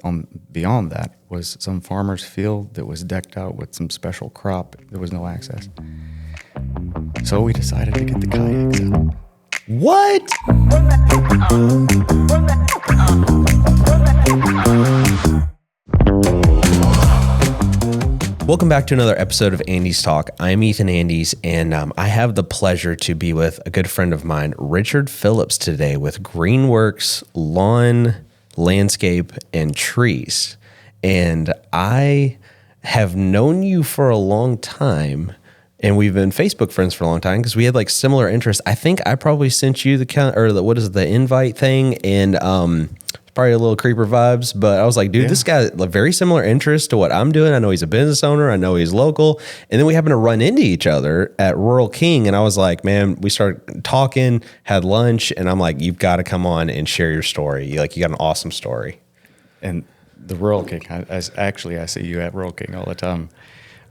on beyond that was some farmer's field that was decked out with some special crop. There was no access. So we decided to get the kayaks out. What? Welcome back to another episode of Andy's Talk. I'm Ethan Andes, and I have the pleasure to be with a good friend of mine, Richard Phillips, today with Greenworks Lawn, Landscape, and Trees. And I have known you for a long time, and we've been Facebook friends for a long time because we had like similar interests. I think I probably sent you the invite thing, and probably a little creeper vibes, but I was like, dude, This guy has very similar interest to what I'm doing. I know he's a business owner. I know he's local. And then we happened to run into each other at Rural King. And I was like, man, we started talking, had lunch. And I'm like, you've got to come on and share your story. You got an awesome story. And the Rural King, I see you at Rural King all the time.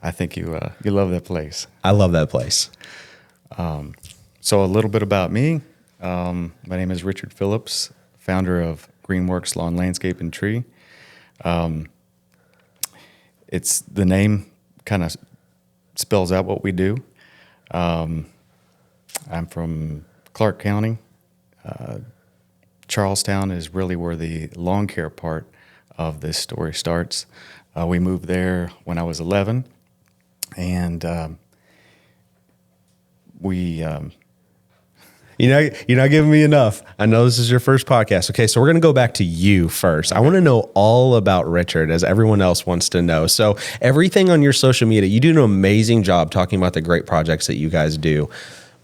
I think you love that place. I love that place. So a little bit about me. My name is Richard Phillips, founder of Greenworks Lawn, Landscape, and Tree. It's the name kind of spells out what we do. I'm from Clark County. Charlestown is really where the lawn care part of this story starts. We moved there when I was 11, and You're not giving me enough. I know this is your first podcast. Okay, so we're going to go back to you first. I want to know all about Richard, as everyone else wants to know. So everything on your social media, you do an amazing job talking about the great projects that you guys do,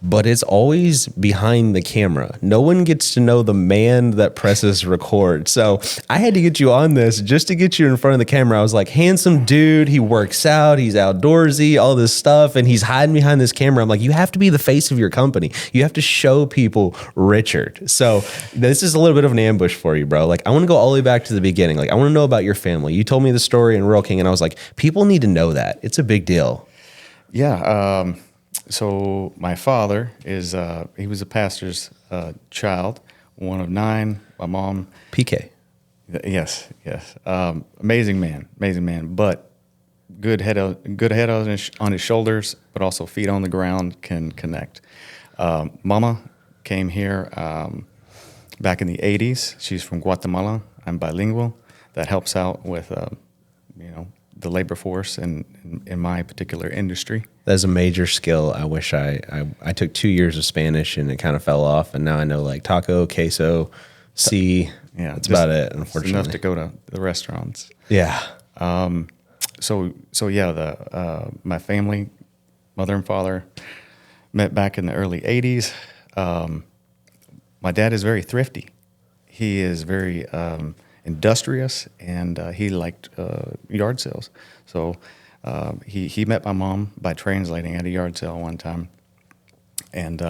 but it's always behind the camera. No one gets to know the man that presses record. So I had to get you on this just to get you in front of the camera. I was like, handsome dude. He works out. He's outdoorsy, all this stuff. And he's hiding behind this camera. I'm like, you have to be the face of your company. You have to show people Richard. So this is a little bit of an ambush for you, bro. Like, I want to go all the way back to the beginning. Like, I want to know about your family. You told me the story in Rural King, and I was like, people need to know that. It's a big deal. Yeah. So my father he was a pastor's child, one of 9. My mom, PK. Yes. Amazing man, but good head on his shoulders, but also feet on the ground, can connect. Mama came here back in the 80s. She's from Guatemala. I'm bilingual. That helps out with the labor force in my particular industry. That's a major skill. I wish I took 2 years of Spanish and it kind of fell off, and now I know like taco, queso, sí. Yeah, that's about it. Unfortunately, enough to go to the restaurants. Yeah. My family, mother and father, met back in the early '80s. My dad is very thrifty. He is very industrious, and he liked yard sales. So he met my mom by translating at a yard sale one time, and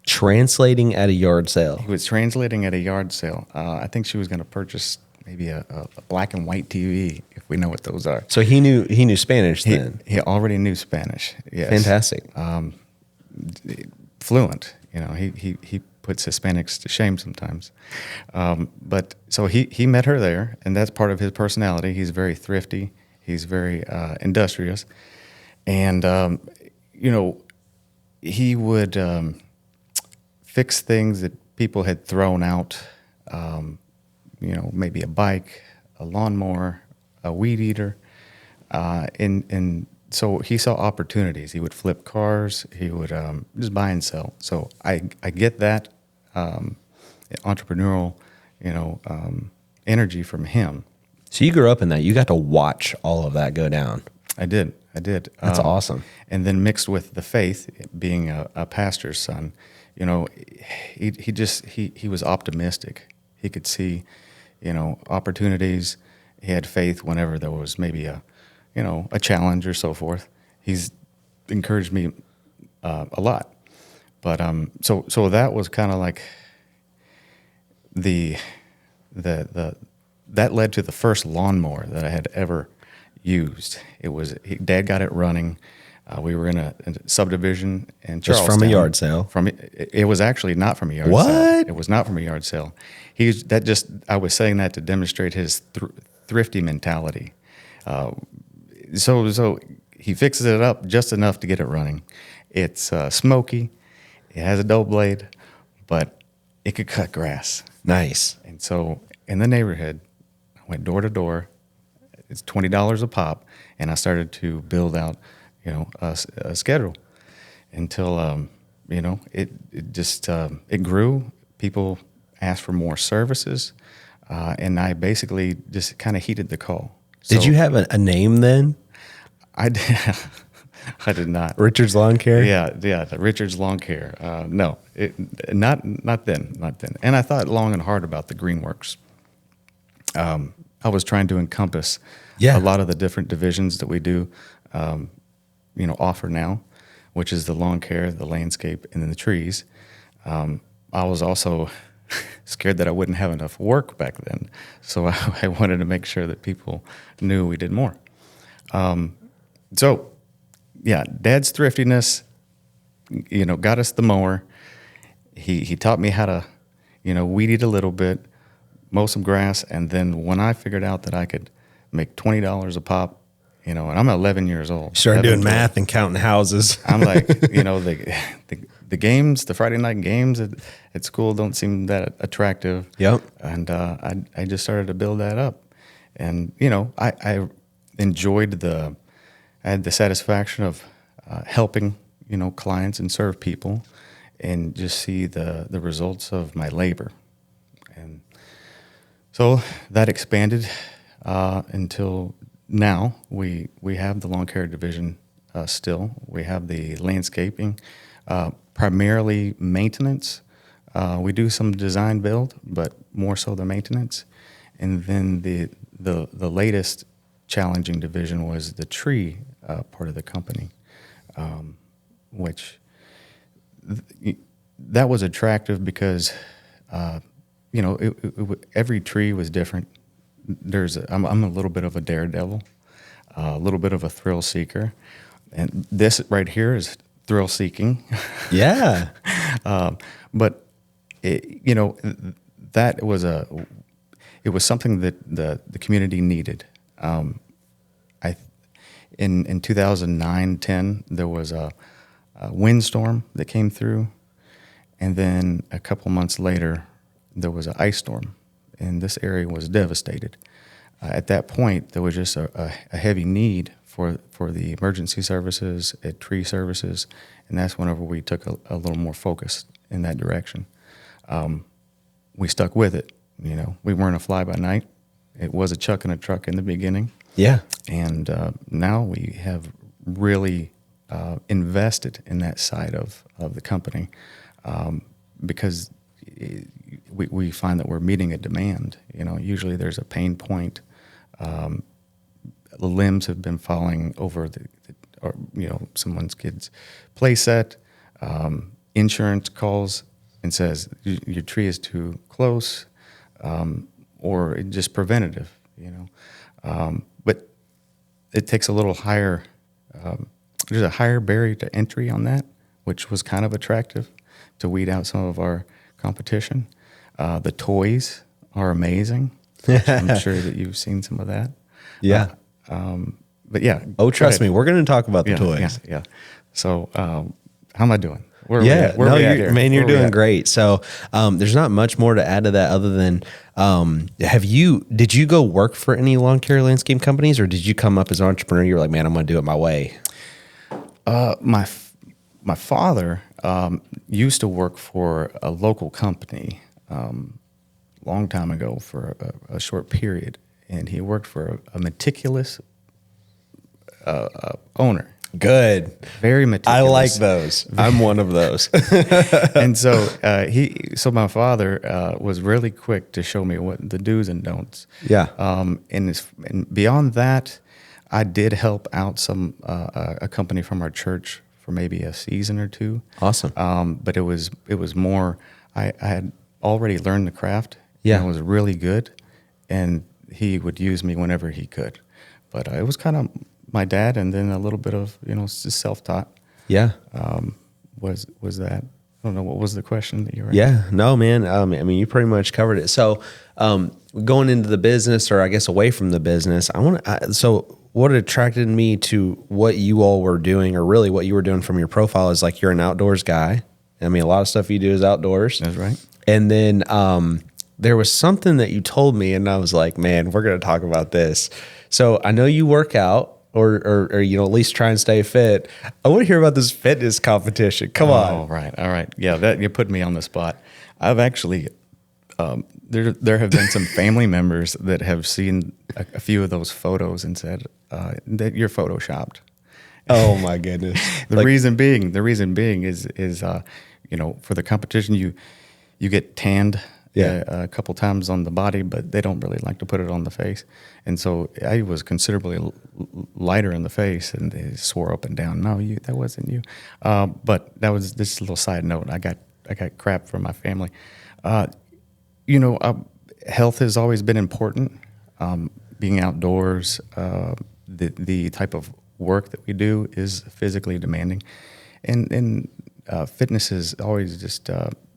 translating at a yard sale. He was translating at a yard sale. I think she was going to purchase maybe a black and white TV, if we know what those are. So he knew Spanish then. He already knew Spanish. Yes. Fantastic. Fluent. He puts Hispanics to shame sometimes. But so he met her there, and that's part of his personality. He's very thrifty. He's very industrious. And, he would fix things that people had thrown out, maybe a bike, a lawnmower, a weed eater. And so he saw opportunities. He would flip cars. He would just buy and sell. So I get that entrepreneurial, energy from him. So you grew up in that. You got to watch all of that go down. I did. That's awesome. And then mixed with the faith, being a pastor's son, he was optimistic. He could see, opportunities. He had faith whenever there was maybe a challenge or so forth. He's encouraged me a lot. But so that was kind of like that led to the first lawnmower that I had ever used. Dad got it running. We were in a subdivision in Just Charlestown. from a yard sale. It was actually not from a yard What? sale. It was not from a yard sale. I was saying that to demonstrate his thrifty mentality. So he fixes it up just enough to get it running. It's smoky. It has a dope blade, but it could cut grass. Nice. And so in the neighborhood, I went door to door. It's $20 a pop, and I started to build out, a schedule until it grew. People asked for more services, and I basically just kind of heeded the call. Did you have a name then? I did. I did not. Richard's Lawn Care? Yeah, the Richard's Lawn Care. No, not then. And I thought long and hard about the Greenworks. I was trying to encompass a lot of the different divisions that we do, offer now, which is the lawn care, the landscape, and then the trees. I was also scared that I wouldn't have enough work back then, so I wanted to make sure that people knew we did more. Dad's thriftiness, got us the mower. He taught me how to, weed eat a little bit, mow some grass, and then when I figured out that I could make $20 a pop, and I'm 11 years old. Started doing math and counting houses. I'm like, the games, the Friday night games at school don't seem that attractive. Yep. And I just started to build that up. And, I enjoyed I had the satisfaction of helping, clients and serve people and just see the results of my labor. And so that expanded until now. We have the lawn care division still. We have the landscaping, primarily maintenance. We do some design build, but more so the maintenance. And then the latest challenging division was the tree part of the company, which that was attractive because every tree was different. I'm a little bit of a daredevil, a little bit of a thrill seeker, and this right here is thrill seeking. Yeah. But that was it was something that the community needed. In 2009-10, there was a windstorm that came through, and then a couple months later, there was an ice storm, and this area was devastated. At that point, there was just a heavy need for the emergency services, tree services, and that's whenever we took a little more focus in that direction. We stuck with it. We weren't a fly-by-night. It was a chuck and a truck in the beginning. Yeah. And now we have really invested in that side of the company because we find that we're meeting a demand. Usually there's a pain point. The limbs have been falling over someone's kid's play set. Insurance calls and says your tree is too close, or just preventative. But it takes a little higher. There's a higher barrier to entry on that, which was kind of attractive to weed out some of our competition. The toys are amazing. I'm sure that you've seen some of that. Yeah. But yeah. Oh, trust me, we're going to talk about the toys. Yeah. So, how am I doing? You're doing great. So, there's not much more to add to that other than, did you go work for any lawn care landscape companies, or did you come up as an entrepreneur? You were like, man, I'm going to do it my way. My father used to work for a local company long time ago for a short period, and he worked for a meticulous owner. Good. Very meticulous. I like those. I'm one of those. And so my father was really quick to show me what the do's and don'ts. Yeah. And beyond that, I did help out a company from our church for maybe a season or two. Awesome. But it was more. I had already learned the craft. Yeah. And I was really good, and he would use me whenever he could. But it was kind of my dad, and then a little bit of self-taught. Yeah. Was that? I don't know, what was the question that you were? Yeah, no, man. I mean, you pretty much covered it. So, going into the business, or I guess away from the business, so what attracted me to what you all were doing, or really what you were doing from your profile, is like you're an outdoors guy. I mean, a lot of stuff you do is outdoors. That's right. And then there was something that you told me, and I was like, man, we're going to talk about this. So I know you work out. Or at least try and stay fit. I want to hear about this fitness competition. Come on. All right. Yeah, that you put me on the spot. I've actually there have been some family members that have seen a few of those photos and said that you're photoshopped. Oh my goodness. The reason being is for the competition you get tanned. Yeah. A couple times on the body, but they don't really like to put it on the face. And so I was considerably lighter in the face, and they swore up and down, "No, that wasn't you." But that was this little side note. I got crap from my family. Health has always been important. Being outdoors, the type of work that we do is physically demanding, and fitness has always just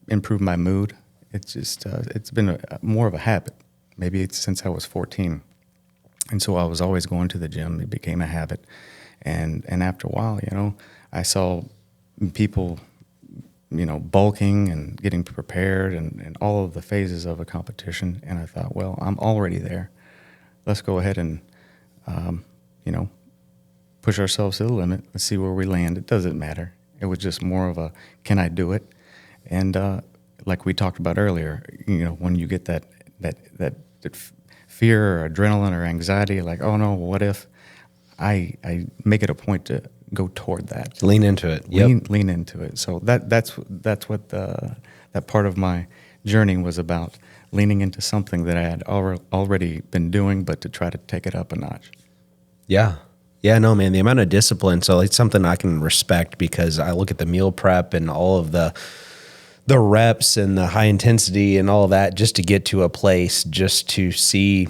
improved my mood. It's just it's been more of a habit. Maybe it's since I was 14, and so I was always going to the gym. It became a habit, and after a while, I saw people, bulking and getting prepared, and all of the phases of a competition. And I thought, well, I'm already there. Let's go ahead and push ourselves to the limit. Let's see where we land. It doesn't matter. It was just more of a, can I do it? And like we talked about earlier, when you get that fear or adrenaline or anxiety, like, oh no, what if? I make it a point to go toward that. Lean into it. Lean into it. So that's what that part of my journey was about, leaning into something that I had already been doing, but to try to take it up a notch. Yeah. Yeah, no, man, the amount of discipline. So it's something I can respect, because I look at the meal prep and all of the reps and the high intensity and all of that, just to get to a place, just to see,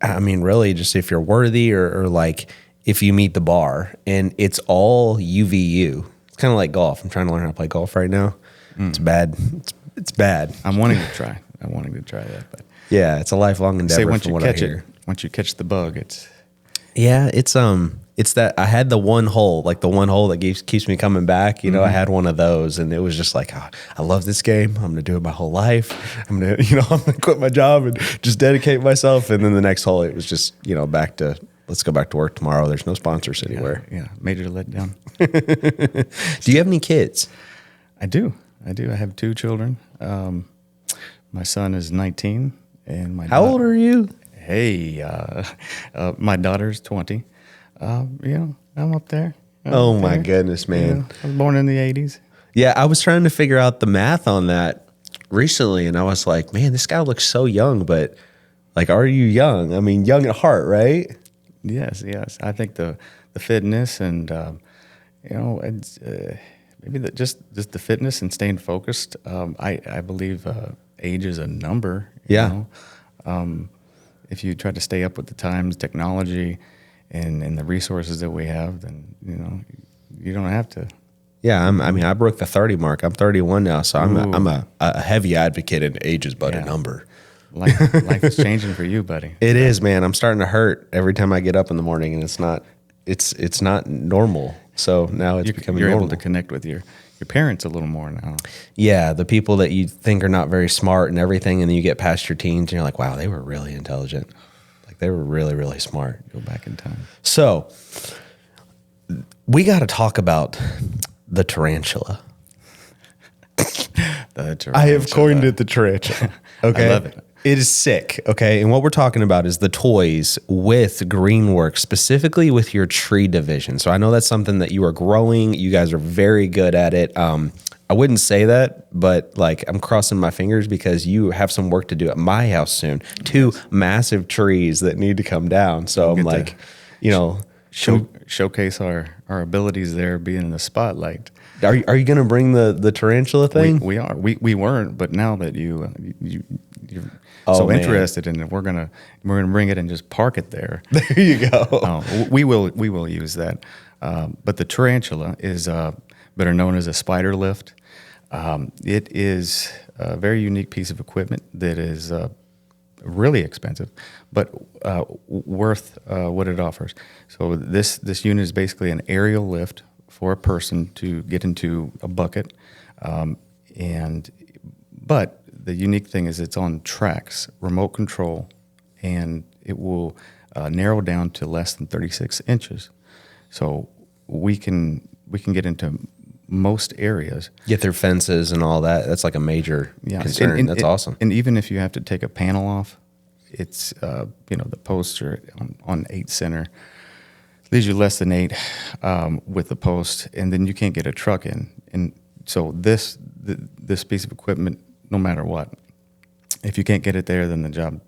I mean, really just if you're worthy, or like if you meet the bar, and it's all UVU. It's kind of like golf. I'm trying to learn how to play golf right now. It's bad. It's bad. I'm wanting to try that, but yeah, it's a lifelong endeavor. once from you what catch I hear. once you catch the bug, it's that I had the one hole that keeps me coming back. I had one of those, and it was just like, oh, I love this game. I'm going to do it my whole life. I'm going to quit my job and just dedicate myself. And then the next hole, it was just, back to, let's go back to work tomorrow. There's no sponsors anywhere. Yeah. Major letdown. Do you have any kids? I do. I have 2 children. My son is 19, and How old are you? Hey, my daughter's 20. I'm up there. Oh my goodness, man. I was born in the 80s. Yeah, I was trying to figure out the math on that recently, and I was like, man, this guy looks so young, but like, are you young? I mean, young at heart, right? Yes. I think the fitness and it's maybe just the fitness and staying focused. I believe age is a number. Yeah. If you try to stay up with the times, technology, and the resources that we have, then you don't have to. Yeah, I broke the 30 mark. I'm 31 now, so I'm a heavy advocate in age is but a number. Life is changing for you, buddy. It is, man. I'm starting to hurt every time I get up in the morning, and it's not normal. So now it's becoming normal. You're able to connect with your parents a little more now. Yeah, the people that you think are not very smart and everything, and then you get past your teens, and you're like, wow, they were really intelligent. Like, they were really, really smart. Go back in time. So we got to talk about the tarantula. I have coined it the tarantula. Okay. I love it. It is sick. Okay. And what we're talking about is the toys with Greenworks, specifically with your tree division. So I know that's something that you are growing. You guys are very good at it. I wouldn't say that, but like, I'm crossing my fingers, because you have some work to do at my house soon. 2 massive trees that need to come down. So I'm like, showcase our abilities there, being in the spotlight. Are you going to bring the tarantula thing? We are. We weren't, but now that you're so man. interested in it, we're gonna bring it and just park it there. There you go. We will use that. But the Tarantula is better known as a spider lift. It is a very unique piece of equipment that is really expensive, but worth what it offers. So this unit is basically an aerial lift for a person to get into a bucket, but the unique thing is it's on tracks, remote control, and it will narrow down to less than 36 inches. So we can get into most areas. Get through fences and all that. That's like a major concern. That's awesome. And even if you have to take a panel off, it's the posts are on 8 center. Leaves you less than 8 with the post, and then you can't get a truck in. And so this piece of equipment, no matter what, if you can't get it there, then the job,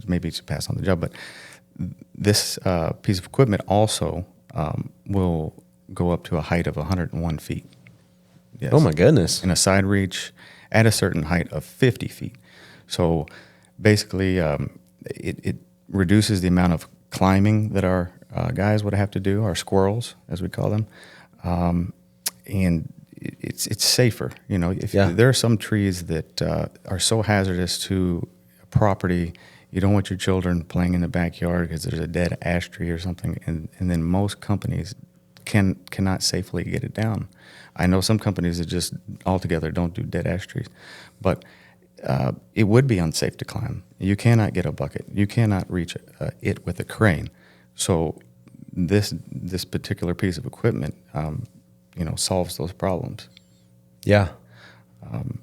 maybe you should pass on the job. But this piece of equipment also will go up to a height of 101 feet. Yes. Oh my goodness. And a side reach at a certain height of 50 feet. So basically, it reduces the amount of climbing that our guys would have to do, our squirrels, as we call them. And it's safer. There are some trees that are so hazardous to a property, you don't want your children playing in the backyard because there's a dead ash tree or something, and then most companies cannot safely get it down. I know some companies that just altogether don't do dead ash trees, but it would be unsafe to climb. You cannot get a bucket. You cannot reach it with a crane. So this particular piece of equipment, solves those problems. Yeah.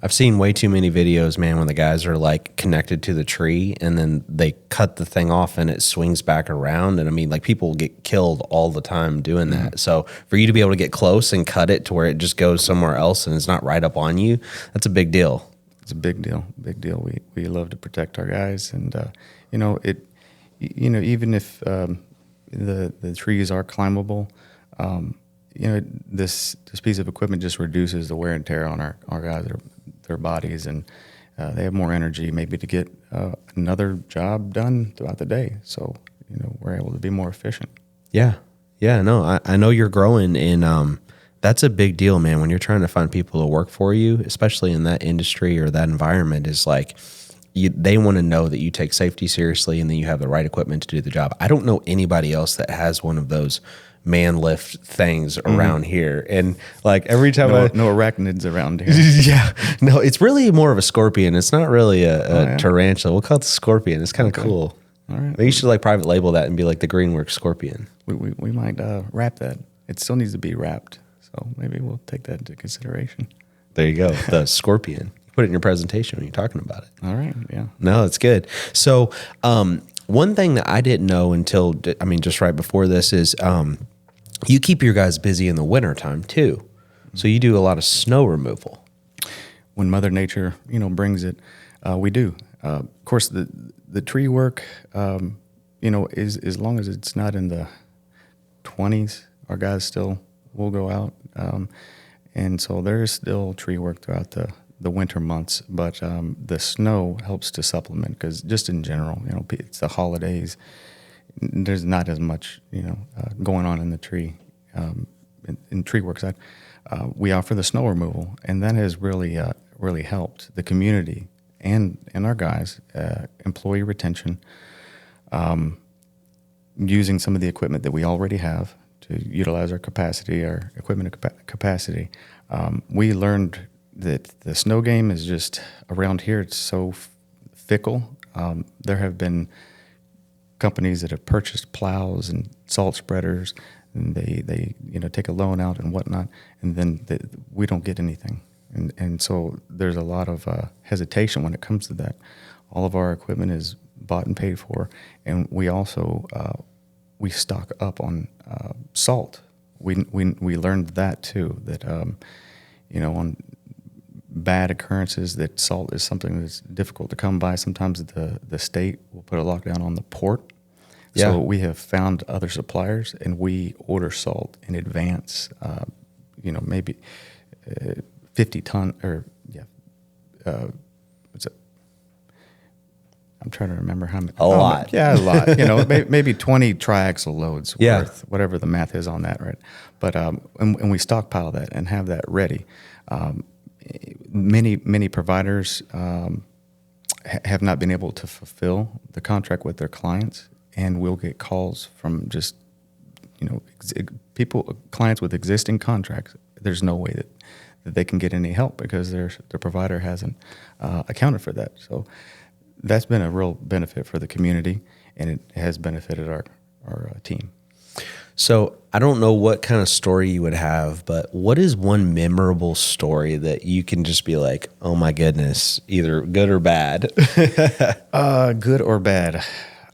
I've seen way too many videos, man, when the guys are like connected to the tree and then they cut the thing off and it swings back around. And I mean, like people get killed all the time doing that. So for you to be able to get close and cut it to where it just goes somewhere else and it's not right up on you, that's a big deal. It's a big deal. We love to protect our guys, and even if the trees are climbable, this piece of equipment just reduces the wear and tear on our guys, their bodies, and they have more energy maybe to get another job done throughout the day. So we're able to be more efficient. Yeah. No, I know you're growing, and that's a big deal, man. When you're trying to find people to work for you, especially in that industry or that environment, is like they want to know that you take safety seriously and then you have the right equipment to do the job. I don't know anybody else that has one of those man lift things around here. And like every time no arachnids around here. Yeah. No, it's really more of a scorpion. It's not really a tarantula. We'll call it the scorpion. It's kind of cool. All right. You should like private label that and be like the Greenworks scorpion. We might wrap that. It still needs to be wrapped. So maybe we'll take that into consideration. There you go. The scorpion. Put it in your presentation when you're talking about it. All right. Yeah. No, it's good. So one thing that I didn't know until, just right before this is you keep your guys busy in the wintertime too. So you do a lot of snow removal. When Mother Nature, brings it, we do. Of course, the tree work, is as long as it's not in the 20s, our guys still will go out. And so there is still tree work throughout the winter months, but the snow helps to supplement because just in general, it's the holidays. There's not as much, going on in the tree, in tree work side. We offer the snow removal, and that has really helped the community and our guys, employee retention, using some of the equipment that we already have to utilize our equipment capacity. We learned that the snow game is just around here. It's so fickle. There have been companies that have purchased plows and salt spreaders, and they take a loan out and whatnot, and then we don't get anything. And so there's a lot of hesitation when it comes to that. All of our equipment is bought and paid for, and we also we stock up on salt. We learned that too, that on bad occurrences, that salt is something that's difficult to come by. Sometimes the state will put a lockdown on the port. Yeah. So we have found other suppliers, and we order salt in advance, maybe 50 ton, or what's it? I'm trying to remember how many. A lot. Yeah, a lot. Maybe 20 triaxle loads Yeah. worth, whatever the math is on that, right? But and we stockpile that and have that ready. Many providers have not been able to fulfill the contract with their clients, and we'll get calls from just clients with existing contracts. There's no way that they can get any help because their provider hasn't accounted for that. So that's been a real benefit for the community, and it has benefited our team. So I don't know what kind of story you would have, but what is one memorable story that you can just be like, oh my goodness, either good or bad? Good or bad?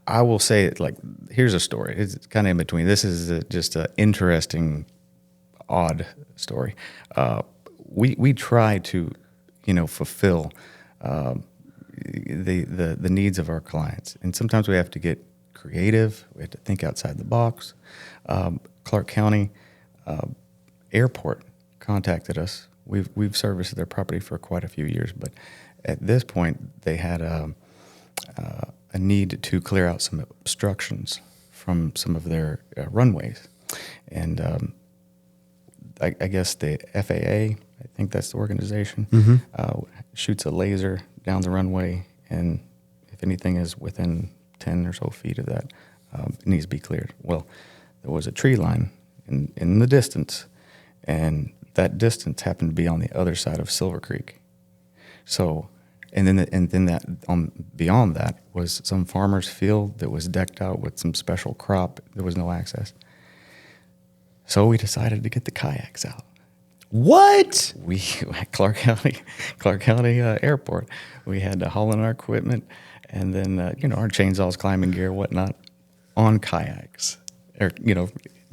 I will say it like, here's a story. It's kind of in between. This is just an interesting, odd story. We try to, fulfill the needs of our clients, and sometimes we have to get creative. We have to think outside the box. Clark County Airport contacted us. We've serviced their property for quite a few years, but at this point they had a need to clear out some obstructions from some of their runways, and I guess the FAA, I think that's the organization, shoots a laser down the runway, and if anything is within 10 or so feet of that, it needs to be cleared. Well, there was a tree line in the distance, and that distance happened to be on the other side of Silver Creek. So, and then beyond that was some farmer's field that was decked out with some special crop. There was no access. So we decided to get the kayaks out. What? We at Clark County Airport. We had to haul in our equipment, and then our chainsaws, climbing gear, whatnot, on kayaks, or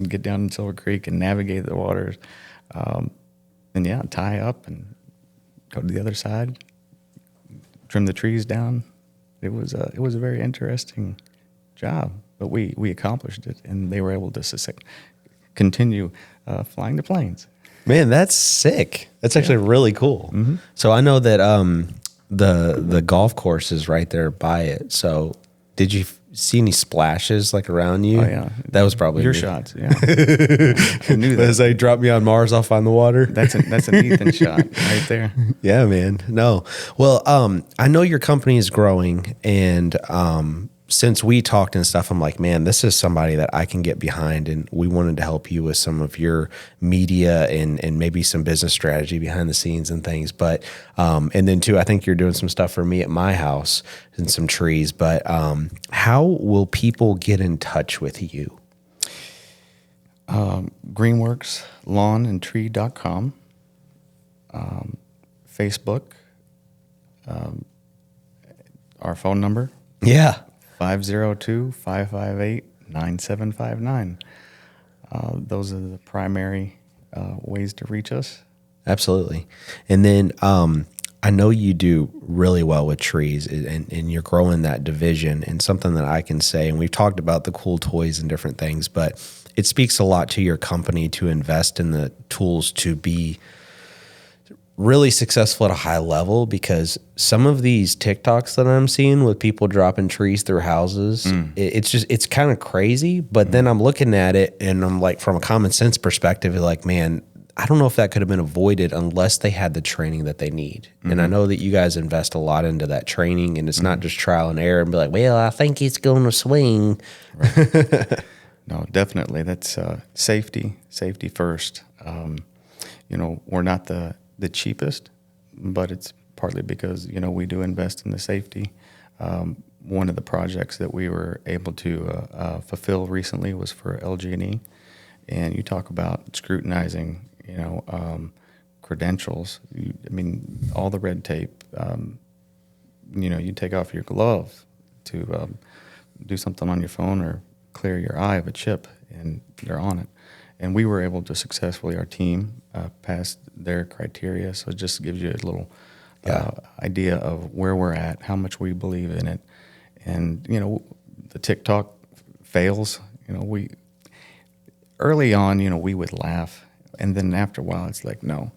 get down in Silver Creek and navigate the waters, and tie up and go to the other side, trim the trees down. It was a very interesting job, but we accomplished it, and they were able to continue flying the planes. Man, that's sick. That's actually really cool. Mm-hmm. So I know that the golf course is right there by it. So did you see any splashes like around you? Oh yeah, that was probably your me. shots. Yeah, I knew that. As they drop me on Mars, I'll find the water. That's an Ethan shot right there. Yeah, man. No, well, I know your company is growing, and since we talked and stuff, I'm like, man, this is somebody that I can get behind, and we wanted to help you with some of your media and maybe some business strategy behind the scenes and things. But and then too, I think you're doing some stuff for me at my house and some trees. But how will people get in touch with you? Greenworks, lawnandtree.com, Facebook, our phone number. Yeah. 502-558-9759. Those are the primary ways to reach us. Absolutely. And then I know you do really well with trees, and you're growing that division, and something that I can say, and we've talked about the cool toys and different things, but it speaks a lot to your company to invest in the tools to be really successful at a high level, because some of these TikToks that I'm seeing with people dropping trees through houses, it's kind of crazy. But then I'm looking at it and I'm like, from a common sense perspective, like, man, I don't know if that could have been avoided unless they had the training that they need. And I know that you guys invest a lot into that training, and it's not just trial and error and be like, well, I think it's going to swing. Right. No, definitely. That's safety first. We're not the cheapest, but it's partly because we do invest in the safety. One of the projects that we were able to fulfill recently was for LG&E, and you talk about scrutinizing credentials. All the red tape. You take off your glove to do something on your phone or clear your eye of a chip, and they're on it. And we were able to successfully, our team, pass their criteria. So it just gives you a little idea of where we're at, how much we believe in it. And, the TikTok fails, we early on, we would laugh. And then after a while, it's like, no,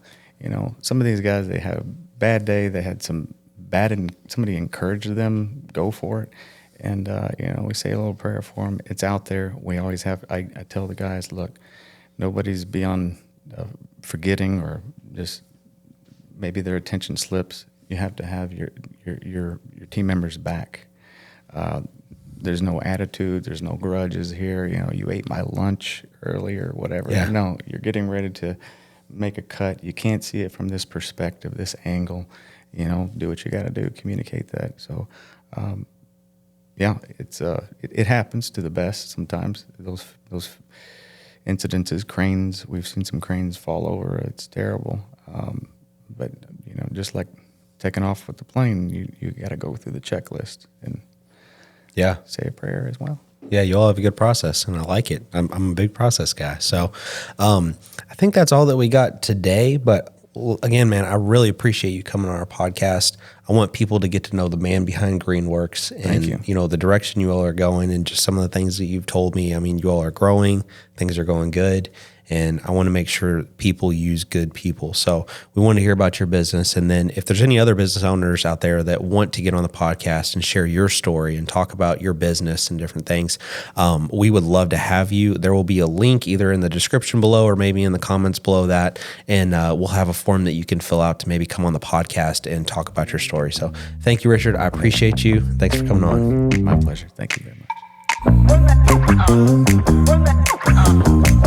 some of these guys, they had a bad day. They had some bad and somebody encouraged them, go for it. And, we say a little prayer for them. It's out there. We always have, I tell the guys, look, nobody's beyond forgetting or just maybe their attention slips. You have to have your team members back. There's no attitude. There's no grudges here. You ate my lunch earlier, whatever. Yeah. No, you're getting ready to make a cut. You can't see it from this perspective, this angle. Do what you got to do. Communicate that. So, it happens to the best sometimes. Those incidences, cranes. We've seen some cranes fall over. It's terrible. But just like taking off with the plane, you got to go through the checklist and say a prayer as well. Yeah, you all have a good process, and I like it. I'm a big process guy. So I think that's all that we got today. But again, man, I really appreciate you coming on our podcast. I want people to get to know the man behind Greenworks and, the direction you all are going and just some of the things that you've told me. I mean, you all are growing. Things are going good. And I want to make sure people use good people. So we want to hear about your business. And then if there's any other business owners out there that want to get on the podcast and share your story and talk about your business and different things, we would love to have you. There will be a link either in the description below or maybe in the comments below that. And we'll have a form that you can fill out to maybe come on the podcast and talk about your story. So thank you, Richard. I appreciate you. Thanks for coming on. My pleasure. Thank you very much.